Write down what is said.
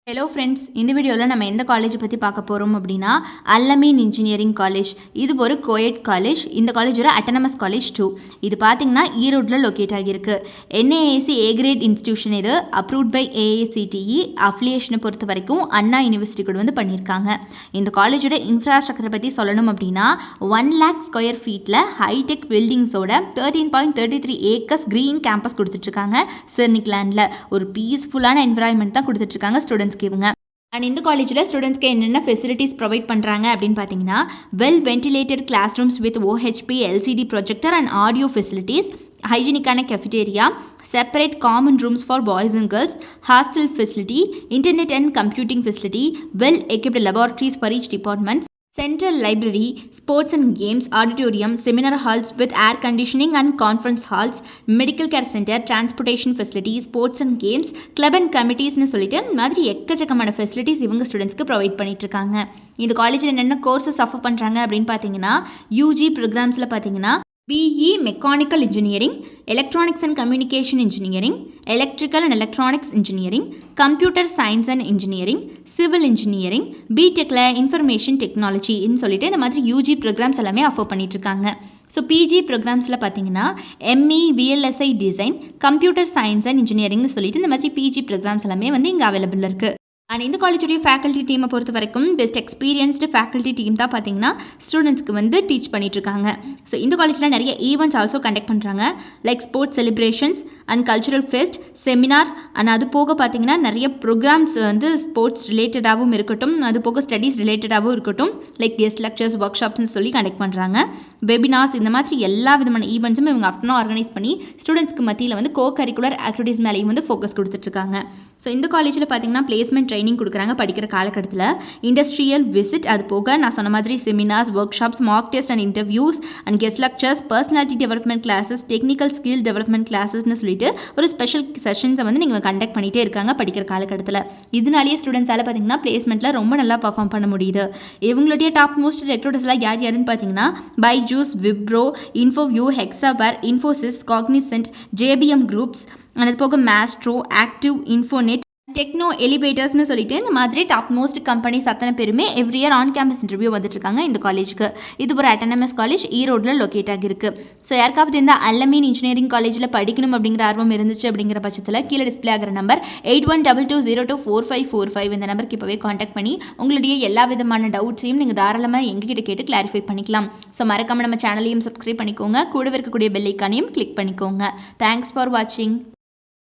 Hello friends, இந்த வீடியோவில் நம்ம எந்த காலேஜ் பற்றி பார்க்க போகிறோம் அப்படின்னா அல்லமீன் இன்ஜினியரிங் காலேஜ். இது ஒரு கோயட் காலேஜ். இந்த காலேஜ் ஒரு அட்டானமஸ் காலேஜ் 2. இது பார்த்தீங்கன்னா ஈரோட்டில் லொக்கேட் ஆகியிருக்கு. என்ஏஏசி ஏ கிரேட் இன்ஸ்டியூஷன். இது அப்ரூவ்ட் பை ஏஐசிடிஇ. அஃபிலியேஷனை பொறுத்த வரைக்கும் அண்ணா யூனிவர்சிட்டி கூட வந்து பண்ணியிருக்காங்க. இந்த காலேஜோட இன்ஃப்ராஸ்ட்ரக்சரை பற்றி சொல்லணும் அப்படின்னா 1 lakh ஸ்கொயர் ஃபீட்டில் ஹைடெக் பில்டிங்ஸோட 13.33 ஏக்கர்ஸ் க்ரீன் கேம்பஸ் கொடுத்துட்ருக்காங்க. சிர்னிக்லேண்டில் ஒரு பீஸ்ஃபுல்லான என்விரான்மெண்ட் தான் கொடுத்துட்ருக்காங்க ஸ்டூடெண்ட்ஸ் இவங்க. அண்ட் இந்த காலேஜில் ஸ்டூடெண்ட்ஸ்க்கு என்னென்ன ஃபெசிலிட்டிஸ் ப்ரொவைட் பண்ணுறாங்க அப்படின்னு பார்த்தீங்கன்னா well ventilated class rooms with OHP LCD projector and audio facilities, ஹைஜீனிக்கான cafeteria, separate common rooms for boys and girls, hostel facility, internet and computing facility, well equipped laboratories for each department, central library, sports and games, auditorium, seminar halls with air conditioning and conference halls, medical care center, transportation facilities, sports and games, club and committeesனு சொல்லிட்டு மாதிரி எக்கச்சக்கமான facilities இவங்க ஸ்டூடெண்ட்ஸ்க்கு provide பண்ணிட்டு இருக்காங்க. இந்த காலேஜில் என்னென்ன கோர்சஸ் ஆஃபர் பண்ணுறாங்க அப்படின்னு பார்த்தீங்கன்னா யூஜி ப்ரோக்ராம்ஸில் பார்த்தீங்கன்னா BE mechanical engineering, electronics and communication engineering, electrical and electronics engineering, computer science and engineering, civil engineering, பிடெக்கில் இன்ஃபர்மேஷன் டெக்னாலஜின்னு சொல்லிட்டு இந்த மாதிரி யூஜி ப்ரோக்ராம்ஸ் எல்லாமே ஆஃபர் பண்ணிகிட்ருக்காங்க. ஸோ பிஜி ப்ரோக்ராம்ஸில் பார்த்தீங்கன்னா ME VLSI design, computer science and இன்ஜினியரிங்னு சொல்லிட்டு இந்த மாதிரி பிஜி ப்ரோக்ராம்ஸ் எல்லாமே வந்து இங்கே அவைலபிள் இருக்குது. அண்ட் இந்த காலேஜுடைய ஃபேக்கல்ட்டி டீமை பொறுத்த வரைக்கும் பெஸ்ட் எக்ஸ்பீரியன்ஸ்டு ஃபேக்கல்ட்டி டீம் தான் பார்த்தீங்கன்னா ஸ்டூடெண்ட்ஸ்க்கு வந்து டீச் பண்ணிகிட்ருக்காங்க. ஸோ இந்த காலேஜில் நிறைய ஈவெண்ட்ஸ் ஆல்சோ கண்டக்ட் பண்ணுறாங்க. Like sports celebrations and cultural fest, seminar and அது போக பார்த்தீங்கன்னா நிறைய ப்ரோக்ராம்ஸ் வந்து ஸ்போர்ட்ஸ் ரிலேட்டடாகவும் இருக்கட்டும், அது போக ஸ்டடீஸ் ரிலேட்டடாகவும் இருக்கட்டும், லைக் கெஸ்ட் லெக்சர்ஸ், ஒர்க் ஷாப்ஸ்னு சொல்லி கண்டக்ட் பண்ணுறாங்க. வெபினார்ஸ், இந்த மாதிரி எல்லா விதமான ஈவெண்ட்ஸும் இவங்க ஆஃப்டர்நூன் ஆர்கனைஸ் பண்ணி ஸ்டூடெண்ட்ஸ்க்கு மத்தியில் வந்து கோ கரிக்குலர் ஆக்டிவிட்டீஸ் மேலேயும் வந்து ஃபோக்கஸ் கொடுத்துட்ருக்காங்க. ஸோ இந்த காலேஜில் பார்த்தீங்கன்னா பிளேஸ்மெண்ட் ட்ரைனிங் கொடுக்குறாங்க படிக்கிற காலகட்டத்தில். இண்டஸ்ட்ரியல் விசிட், அது போக நான் சொன்ன மாதிரி seminars, workshops, mark test and interviews and guest lectures, personality development classes, technical skill development கிளாஸஸ்னு சொல்லிட்டு ஒரு ஸ்பெஷல் செஷன்ஸை வந்து நீங்கள் கண்டக்ட் பண்ணிகிட்டே இருக்காங்க படிக்கிற காலகட்டத்தில். இதனாலேயே ஸ்டூடெண்ட்ஸால் பார்த்தீங்கன்னா பிளேஸ்மெண்ட்டில் ரொம்ப நல்லா பர்ஃபார்ம் பண்ண முடியுது. இவங்களுடைய டாப் மோஸ்ட் ரெக்ரூட்டர்ஸ்லாம் யாருன்னு பார்த்தீங்கன்னா Byju's, Wipro, Infoview, Hexaware, Infosys, Cognizant, JBM groups, அது போக மேஸ்ட்ரோ, ஆக்டிவ், இன்ஃபோநெட், டெக்னோ, எலிவேட்டர்ஸ்னு சொல்லிட்டு இந்த மாதிரி டாப் மோஸ்ட் கம்பெனிஸ் அத்தனை பேருமே every year on campus interview வந்துட்டுருக்காங்க இந்த காலேஜுக்கு. இது ஒரு அட்டானமஸ் காலேஜ், ஈரோடில் லொக்கேட் ஆகிருக்கு. ஸோ யாருக்காவது இந்த அல்லமீன் இன்ஜினியரிங் காலேஜில் படிக்கணும் அப்படிங்கிற ஆர்வம் இருந்துச்சு அப்படிங்கிற பட்சத்தில் கீழே டிஸ்பிளே ஆகிற நம்பர் 8122024545 இந்த நம்பருக்கு இப்போவே காண்டாக்ட் பண்ணி உங்களுடைய எல்லா விதமான டவுட்ஸையும் நீங்கள் தாராளமாக எங்ககிட்ட கேட்டு கிளாரிஃபை பண்ணிக்கலாம். ஸோ மறக்காம நம்ம சேனலையும் சப்ஸ்கிரைப் பண்ணிக்கோங்க, கூடவே இருக்கக்கூடிய பெல் ஐக்கானையும் கிளிக் பண்ணிக்கோங்க. தேங்க்ஸ் ஃபார் வாட்சிங்.